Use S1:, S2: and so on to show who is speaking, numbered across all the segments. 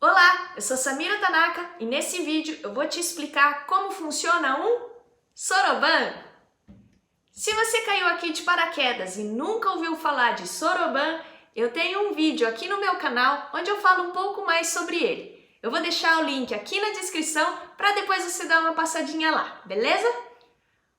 S1: Olá, eu sou Samira Tanaka e nesse vídeo eu vou te explicar como funciona um soroban. Se você caiu aqui de paraquedas e nunca ouviu falar de soroban, eu tenho um vídeo aqui no meu canal onde eu falo um pouco mais sobre ele. Eu vou deixar o link aqui na descrição para depois você dar uma passadinha lá, beleza?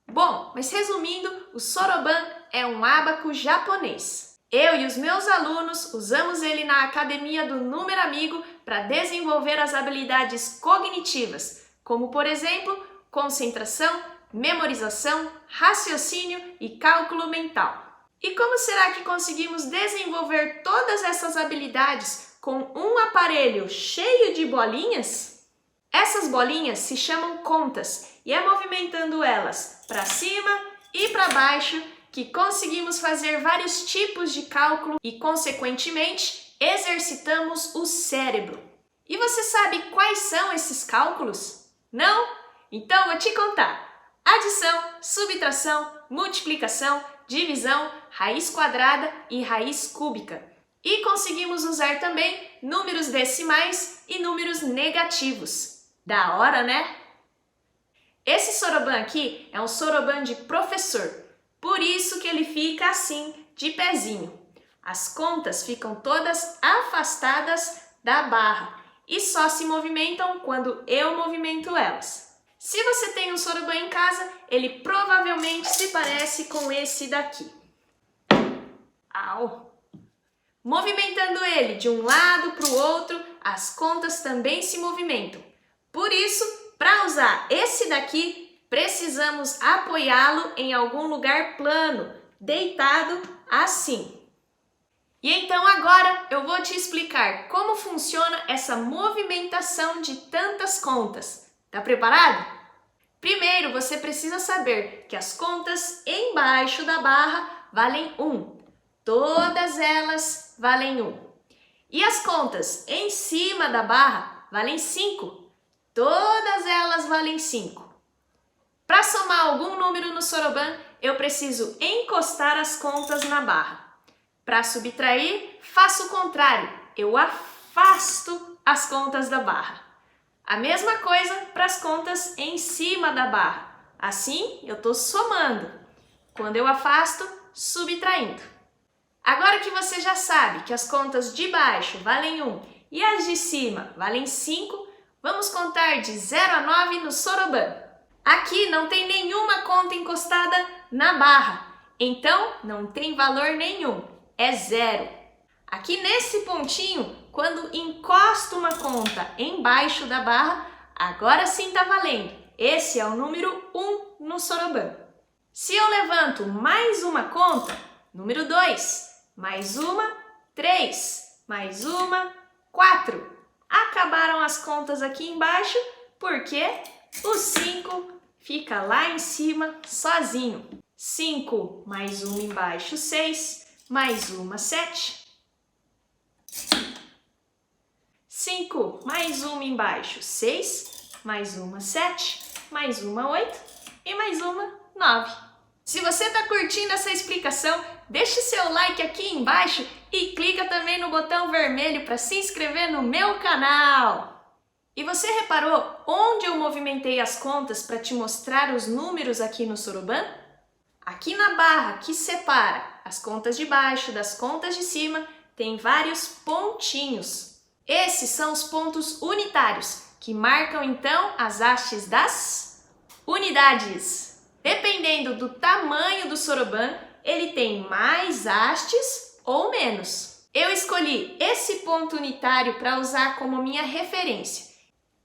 S1: Bom, mas resumindo, o soroban é um ábaco japonês. Eu e os meus alunos usamos ele na Academia do Número Amigo para desenvolver as habilidades cognitivas, como por exemplo, concentração, memorização, raciocínio e cálculo mental. E como será que conseguimos desenvolver todas essas habilidades com um aparelho cheio de bolinhas? Essas bolinhas se chamam contas e é movimentando elas para cima e para baixo que conseguimos fazer vários tipos de cálculo e, consequentemente, exercitamos o cérebro. E você sabe quais são esses cálculos? Não? Então vou te contar. Adição, subtração, multiplicação, divisão, raiz quadrada e raiz cúbica. E conseguimos usar também números decimais e números negativos. Da hora, né? Esse soroban aqui é um soroban de professor. Por isso que ele fica assim, de pezinho. As contas ficam todas afastadas da barra e só se movimentam quando eu movimento elas. Se você tem um soroban em casa, ele provavelmente se parece com esse daqui. Au! Movimentando ele de um lado para o outro, as contas também se movimentam. Por isso, para usar esse daqui, precisamos apoiá-lo em algum lugar plano, deitado assim. E então agora eu vou te explicar como funciona essa movimentação de tantas contas. Tá preparado? Primeiro você precisa saber que as contas embaixo da barra valem 1. Todas elas valem 1. E as contas em cima da barra valem 5. Todas elas valem 5. Para somar algum número no soroban, eu preciso encostar as contas na barra. Para subtrair, faço o contrário, eu afasto as contas da barra. A mesma coisa para as contas em cima da barra. Assim, eu estou somando. Quando eu afasto, subtraindo. Agora que você já sabe que as contas de baixo valem 1 e as de cima valem 5, vamos contar de 0 a 9 no soroban. Aqui não tem nenhuma conta encostada na barra, então não tem valor nenhum, é 0. Aqui nesse pontinho, quando encosto uma conta embaixo da barra, agora sim está valendo. Esse é o número 1 no soroban. Se eu levanto mais uma conta, número 2, mais uma, 3, mais uma, 4. Acabaram as contas aqui embaixo, porque o 5 fica lá em cima sozinho. 5 mais 1 embaixo, 6, mais uma, 7. 5 mais 1 embaixo, 6, mais uma, 7, mais uma, 8 e mais uma, 9. Se você está curtindo essa explicação, deixe seu like aqui embaixo e clica também no botão vermelho para se inscrever no meu canal. E você reparou onde eu movimentei as contas para te mostrar os números aqui no soroban? Aqui na barra que separa as contas de baixo das contas de cima, tem vários pontinhos. Esses são os pontos unitários, que marcam então as hastes das unidades. Dependendo do tamanho do soroban, ele tem mais hastes ou menos. Eu escolhi esse ponto unitário para usar como minha referência.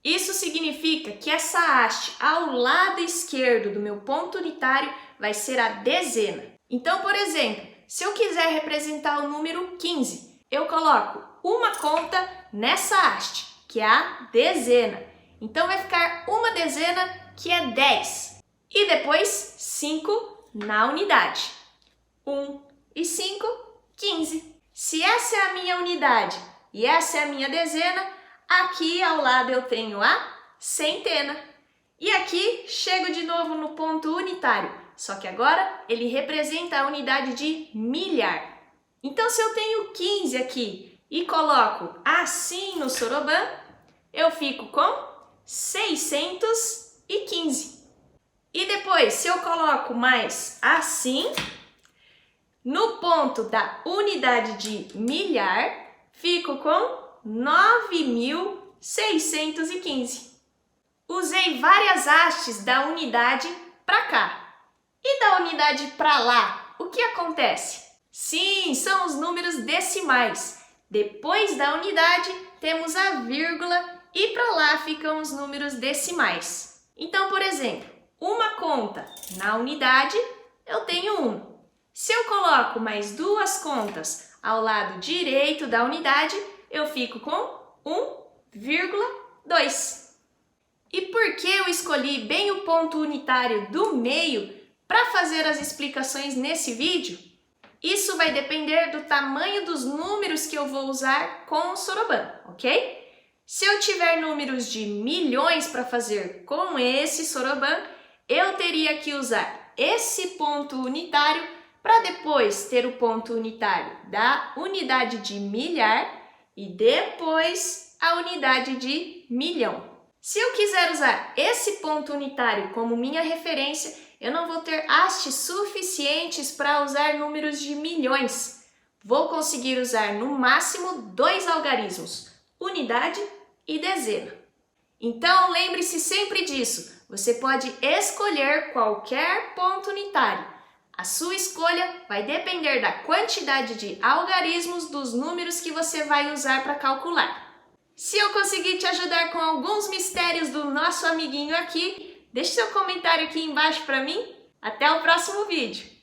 S1: Isso significa que essa haste ao lado esquerdo do meu ponto unitário vai ser a dezena. Então, por exemplo, se eu quiser representar o número 15, eu coloco uma conta nessa haste, que é a dezena. Então vai ficar uma dezena, que é 10. E depois 5 na unidade. 1 e 5, 15. Se essa é a minha unidade e essa é a minha dezena, aqui ao lado eu tenho a centena. E aqui chego de novo no ponto unitário, só que agora ele representa a unidade de milhar. Então se eu tenho 15 aqui e coloco assim no soroban, eu fico com 615. E depois, se eu coloco mais assim, no ponto da unidade de milhar, fico com 9.615. Usei várias hastes da unidade para cá. E da unidade para lá, o que acontece? Sim, são os números decimais. Depois da unidade, temos a vírgula e para lá ficam os números decimais. Então, por exemplo, uma conta na unidade, eu tenho 1. Se eu coloco mais duas contas ao lado direito da unidade, eu fico com 1,2. E por que eu escolhi bem o ponto unitário do meio para fazer as explicações nesse vídeo? Isso vai depender do tamanho dos números que eu vou usar com o soroban, ok? Se eu tiver números de milhões para fazer com esse soroban, eu teria que usar esse ponto unitário para depois ter o ponto unitário da unidade de milhar e depois a unidade de milhão. Se eu quiser usar esse ponto unitário como minha referência, eu não vou ter hastes suficientes para usar números de milhões. Vou conseguir usar no máximo 2 algarismos, unidade e dezena. Então lembre-se sempre disso, você pode escolher qualquer ponto unitário. A sua escolha vai depender da quantidade de algarismos dos números que você vai usar para calcular. Se eu conseguir te ajudar com alguns mistérios do nosso amiguinho aqui, deixe seu comentário aqui embaixo para mim. Até o próximo vídeo!